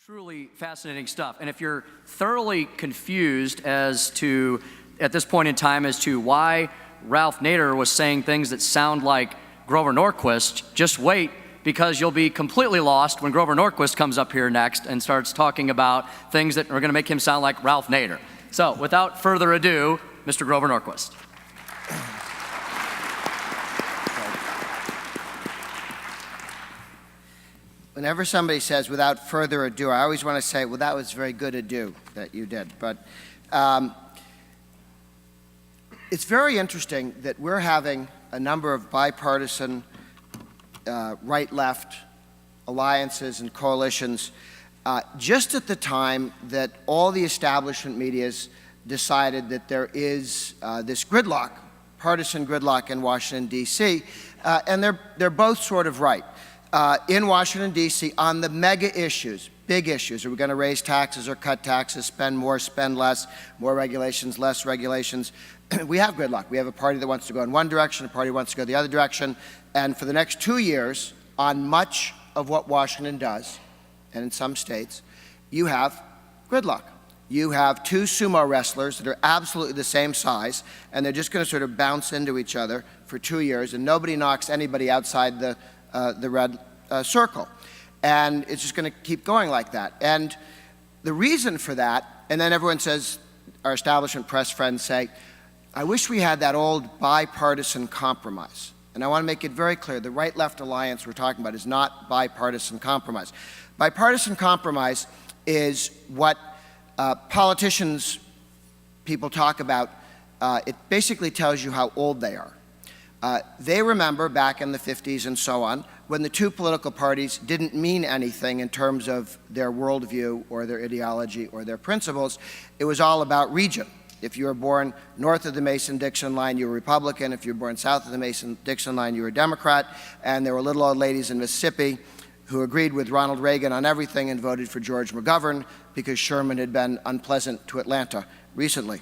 Truly fascinating stuff. And if you're thoroughly confused as to, at this point in time, as to why Ralph Nader was saying things that sound like Grover Norquist, just wait, because you'll be completely lost when Grover Norquist comes up here next and starts talking about things that are going to make him sound like Ralph Nader. So without further ado, Mr. Grover Norquist. Whenever somebody says, without further ado, I always want to say, well, that was very good ado that you did. But it's very interesting that we're having a number of bipartisan right-left alliances and coalitions just at the time that all the establishment media's decided that there is this gridlock, partisan gridlock in Washington, D.C., and they're both sort of right. In Washington, D.C., on the mega issues, big issues. Are we going to raise taxes or cut taxes, spend more, spend less, more regulations, less regulations? We have gridlock. We have a party that wants to go in one direction, a party that wants to go the other direction. And for the next 2 years, on much of what Washington does, and in some states, you have gridlock. You have two sumo wrestlers that are absolutely the same size, and they're just going to sort of bounce into each other for 2 years, and nobody knocks anybody outside the red circle. And it's just going to keep going like that. And the reason for that, and then everyone says, our establishment press friends say, I wish we had that old bipartisan compromise. And I want to make it very clear, the right-left alliance we're talking about is not bipartisan compromise. Bipartisan compromise is what politicians, people talk about. It basically tells you how old they are. They remember back in the 50s and so on, when the two political parties didn't mean anything in terms of their worldview or their ideology or their principles. It was all about region. If you were born north of the Mason-Dixon line, you were Republican. If you were born south of the Mason-Dixon line, you were Democrat. And there were little old ladies in Mississippi who agreed with Ronald Reagan on everything and voted for George McGovern because Sherman had been unpleasant to Atlanta recently.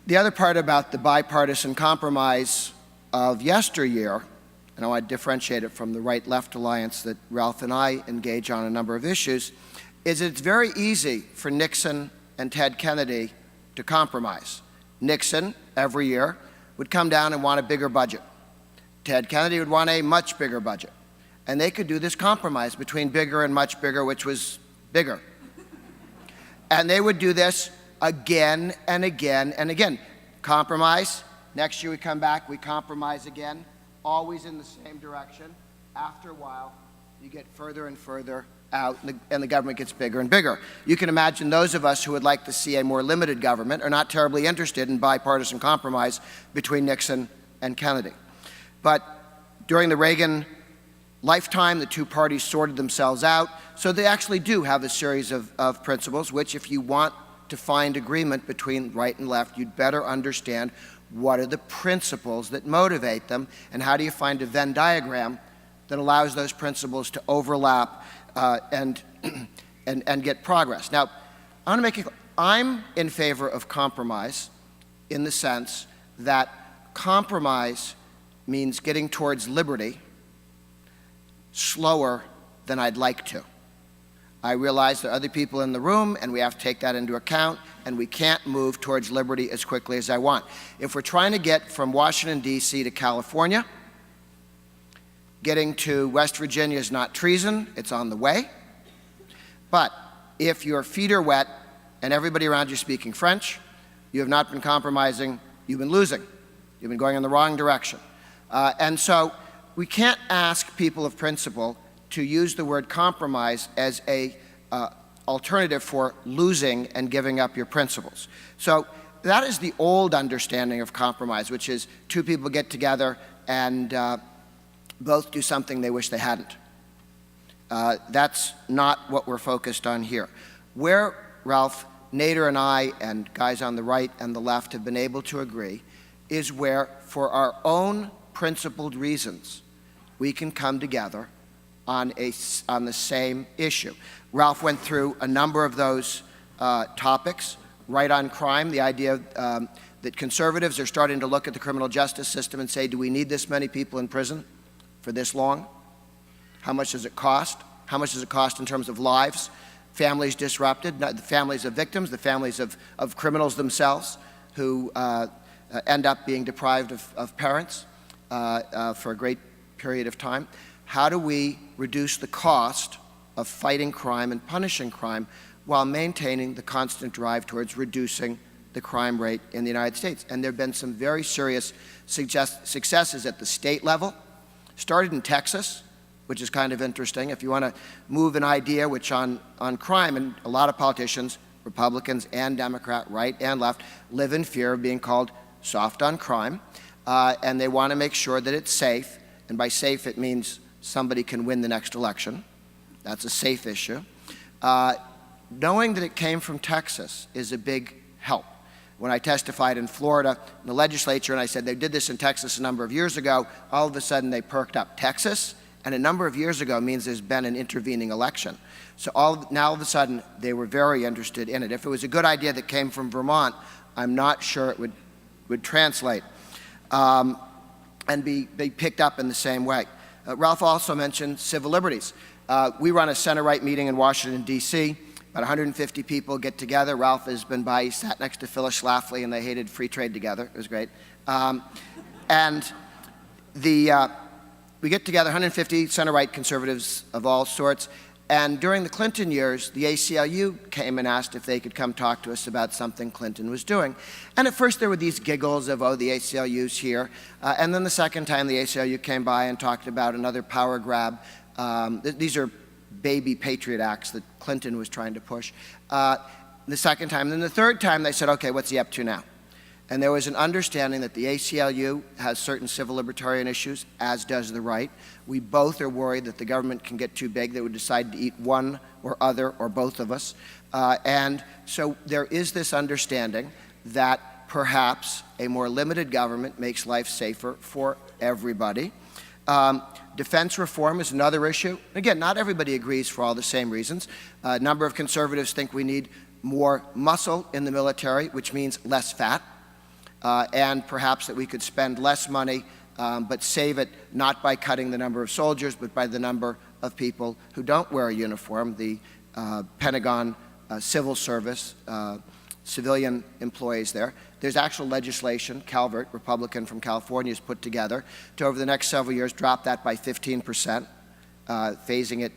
The other part about the bipartisan compromise of yesteryear, and I want to differentiate it from the right-left alliance that Ralph and I engage on a number of issues, is that it's very easy for Nixon and Ted Kennedy to compromise. Nixon, every year, would come down and want a bigger budget. Ted Kennedy would want a much bigger budget. And they could do this compromise between bigger and much bigger, which was bigger. And they would do this again and again and again. Compromise. Next year we come back, we compromise again, always in the same direction. After a while, you get further and further out, and the government gets bigger and bigger. You can imagine those of us who would like to see a more limited government are not terribly interested in bipartisan compromise between Nixon and Kennedy. But during the Reagan lifetime, the two parties sorted themselves out, so they actually do have a series of principles, which if you want to find agreement between right and left, you'd better understand what are the principles that motivate them, and how do you find a Venn diagram that allows those principles to overlap and get progress. Now, I want to make it clear, I'm in favor of compromise in the sense that compromise means getting towards liberty slower than I'd like to. I realize there are other people in the room, and we have to take that into account, and we can't move towards liberty as quickly as I want. If we're trying to get from Washington, D.C. to California, getting to West Virginia is not treason, it's on the way. But if your feet are wet and everybody around you is speaking French, you have not been compromising, you've been losing. You've been going in the wrong direction. And so we can't ask people of principle to use the word compromise as a alternative for losing and giving up your principles. So that is the old understanding of compromise, which is two people get together and both do something they wish they hadn't. That's not what we're focused on here. Where Ralph Nader and I and guys on the right and the left have been able to agree is where, for our own principled reasons, we can come together on the same issue. Ralph went through a number of those topics. Right on crime, the idea that conservatives are starting to look at the criminal justice system and say, do we need this many people in prison for this long? How much does it cost? How much does it cost in terms of lives, families disrupted, the families of victims, the families of criminals themselves who end up being deprived of parents for a great period of time? How do we reduce the cost of fighting crime and punishing crime while maintaining the constant drive towards reducing the crime rate in the United States? And there have been some very serious successes at the state level. Started in Texas, which is kind of interesting. If you want to move an idea which on crime, and a lot of politicians, Republicans and Democrat, right and left, live in fear of being called soft on crime, and they want to make sure that it's safe, and by safe it means somebody can win the next election. That's a safe issue. Knowing that it came from Texas is a big help. When I testified in Florida in the legislature and I said they did this in Texas a number of years ago, all of a sudden they perked up. Texas, and a number of years ago means there's been an intervening election. So now all of a sudden they were very interested in it. If it was a good idea that came from Vermont, I'm not sure it would translate and be picked up in the same way. Ralph also mentioned civil liberties. We run a center-right meeting in Washington, D.C. About 150 people get together. Ralph has been by. He sat next to Phyllis Schlafly, and they hated free trade together. It was great. We get together, 150 center-right conservatives of all sorts. And during the Clinton years, the ACLU came and asked if they could come talk to us about something Clinton was doing. And at first there were these giggles of, oh, the ACLU's here. And then the second time the ACLU came by and talked about another power grab. These are baby Patriot Acts that Clinton was trying to push. The second time. Then the third time they said, okay, what's he up to now? And there was an understanding that the ACLU has certain civil libertarian issues, as does the right. We both are worried that the government can get too big, that would decide to eat one or other or both of us. And so there is this understanding that perhaps a more limited government makes life safer for everybody. Defense reform is another issue. Again, not everybody agrees for all the same reasons. A number of conservatives think we need more muscle in the military, which means less fat. And perhaps that we could spend less money, but save it not by cutting the number of soldiers, but by the number of people who don't wear a uniform, the Pentagon civil service, civilian employees there. There's actual legislation, Calvert, Republican from California, has put together to, over the next several years, drop that by 15%, phasing it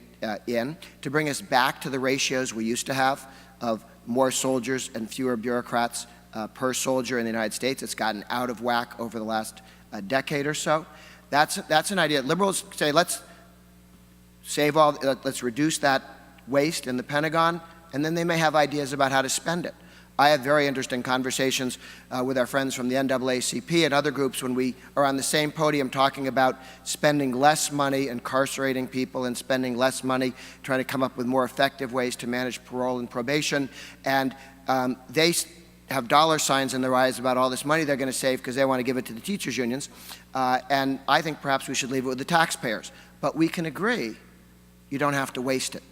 in, to bring us back to the ratios we used to have of more soldiers and fewer bureaucrats per soldier in the United States. It's gotten out of whack over the last decade or so. That's an idea. Liberals say, let's reduce that waste in the Pentagon, and then they may have ideas about how to spend it. I have very interesting conversations with our friends from the NAACP and other groups when we are on the same podium talking about spending less money incarcerating people and spending less money trying to come up with more effective ways to manage parole and probation. And they have dollar signs in their eyes about all this money they're going to save because they want to give it to the teachers' unions. And I think perhaps we should leave it with the taxpayers. But we can agree you don't have to waste it.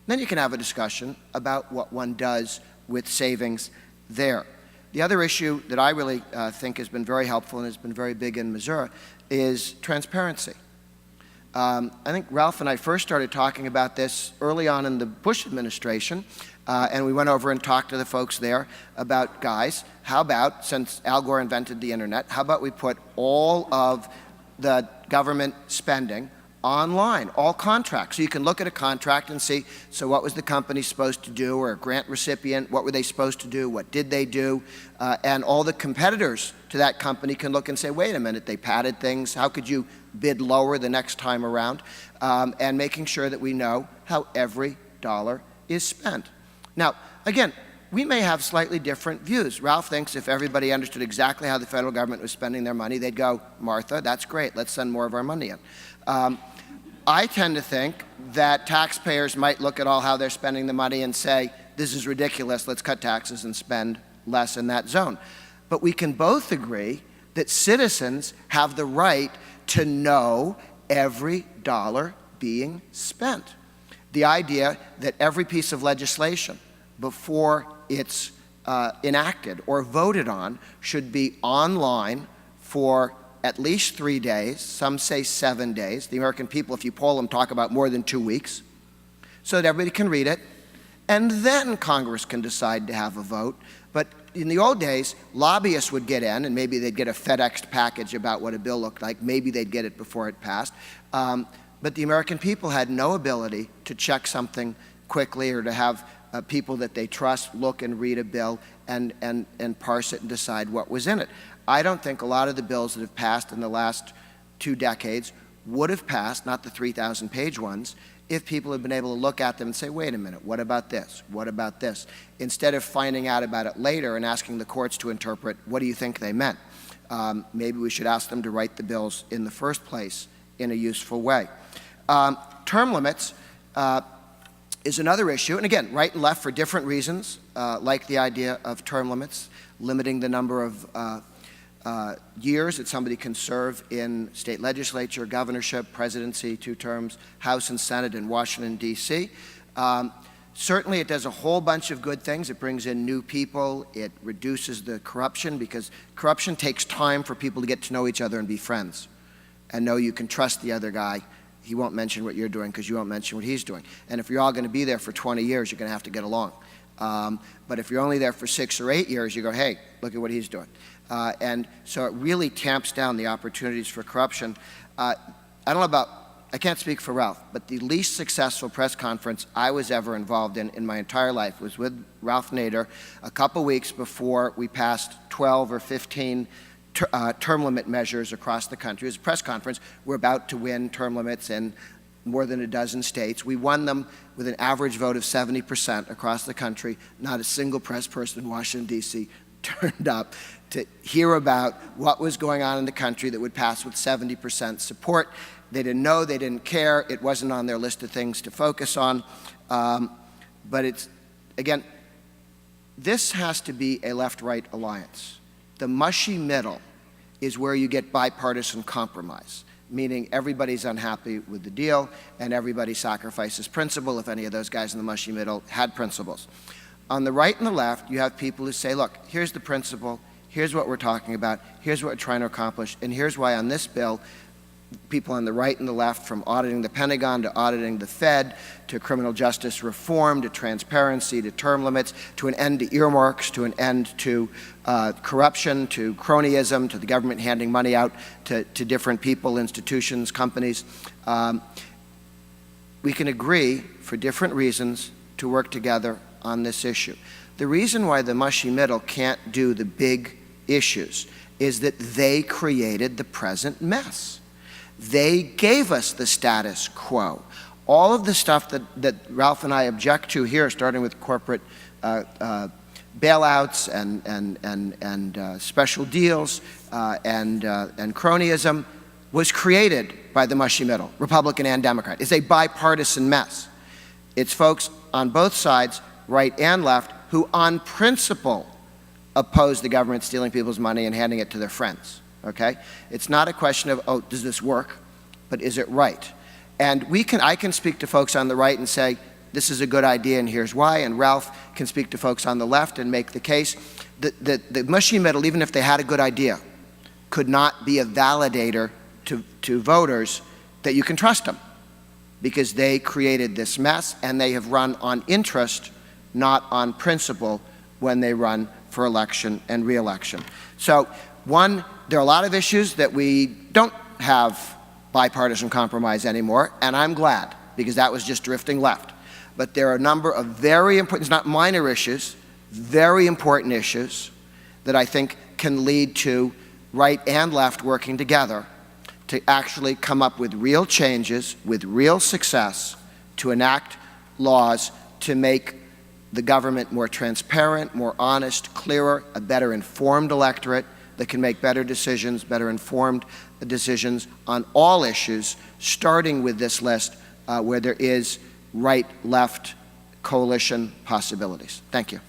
Then you can have a discussion about what one does with savings there. The other issue that I really think has been very helpful and has been very big in Missouri is transparency. I think Ralph and I first started talking about this early on in the Bush administration, and we went over and talked to the folks there about, guys, how about, since Al Gore invented the internet, how about we put all of the government spending online, all contracts. So you can look at a contract and see, so what was the company supposed to do, or a grant recipient, what were they supposed to do, what did they do, and all the competitors to that company can look and say, wait a minute, they padded things, how could you bid lower the next time around, and making sure that we know how every dollar is spent. Now, again, we may have slightly different views. Ralph thinks if everybody understood exactly how the federal government was spending their money, they'd go, Martha, that's great, let's send more of our money in. I tend to think that taxpayers might look at all how they're spending the money and say, this is ridiculous, let's cut taxes and spend less in that zone. But we can both agree that citizens have the right to know every dollar being spent. The idea that every piece of legislation, before it's enacted or voted on, should be online for at least 3 days, some say 7 days. The American people, if you poll them, talk about more than 2 weeks. so that everybody can read it, and then Congress can decide to have a vote. But in the old days, lobbyists would get in, and maybe they'd get a FedExed package about what a bill looked like. Maybe they'd get it before it passed. But the American people had no ability to check something quickly or to have people that they trust look and read a bill and parse it and decide what was in it. I don't think a lot of the bills that have passed in the last 2 decades would have passed, not the 3,000-page ones, if people had been able to look at them and say, wait a minute, what about this? What about this? Instead of finding out about it later and asking the courts to interpret, what do you think they meant? Maybe we should ask them to write the bills in the first place in a useful way. Term limits is another issue, and again, right and left for different reasons, like the idea of term limits, limiting the number of years that somebody can serve in state legislature, governorship, presidency, 2 terms, House and Senate in Washington, D.C. Certainly it does a whole bunch of good things. It brings in new people. It reduces the corruption, because corruption takes time for people to get to know each other and be friends and know you can trust the other guy. He won't mention what you're doing because you won't mention what he's doing. And if you're all going to be there for 20 years, you're going to have to get along. But if you're only there for 6 or 8 years, you go, hey, look at what he's doing. And so it really tamps down the opportunities for corruption. I don't know about, I can't speak for Ralph, but the least successful press conference I was ever involved in my entire life was with Ralph Nader a couple weeks before we passed 12 or 15 term limit measures across the country. It was a press conference. We're about to win term limits in more than a dozen states. We won them with an average vote of 70% across the country. Not a single press person in Washington, D.C. turned up to hear about what was going on in the country that would pass with 70% support. They didn't know, they didn't care, it wasn't on their list of things to focus on. But it's, again, this has to be a left-right alliance. The mushy middle is where you get bipartisan compromise, meaning everybody's unhappy with the deal and everybody sacrifices principle if any of those guys in the mushy middle had principles. On the right and the left, you have people who say, look, here's the principle, here's what we're talking about, here's what we're trying to accomplish, and here's why on this bill, people on the right and the left, from auditing the Pentagon to auditing the Fed, to criminal justice reform, to transparency, to term limits, to an end to earmarks, to an end to corruption, to cronyism, to the government handing money out to different people, institutions, companies. We can agree, for different reasons, to work together on this issue. The reason why the mushy middle can't do the big issues is that they created the present mess. They gave us the status quo. All of the stuff that Ralph and I object to here, starting with corporate bailouts and special deals and cronyism, was created by the mushy middle, Republican and Democrat. It's a bipartisan mess. It's folks on both sides, right and left, who on principle oppose the government stealing people's money and handing it to their friends. Okay? It's not a question of, oh, does this work? But is it right? And I can speak to folks on the right and say, this is a good idea and here's why, and Ralph can speak to folks on the left and make the case. The mushy middle, even if they had a good idea, could not be a validator to voters that you can trust them, because they created this mess and they have run on interest, not on principle, when they run for election and re-election. So, one, there are a lot of issues that we don't have bipartisan compromise anymore, and I'm glad, because that was just drifting left. But there are a number of very important, it's not minor issues, very important issues that I think can lead to right and left working together to actually come up with real changes, with real success, to enact laws to make the government more transparent, more honest, clearer, a better informed electorate that can make better decisions, better informed decisions on all issues, starting with this list where there is right-left coalition possibilities. Thank you.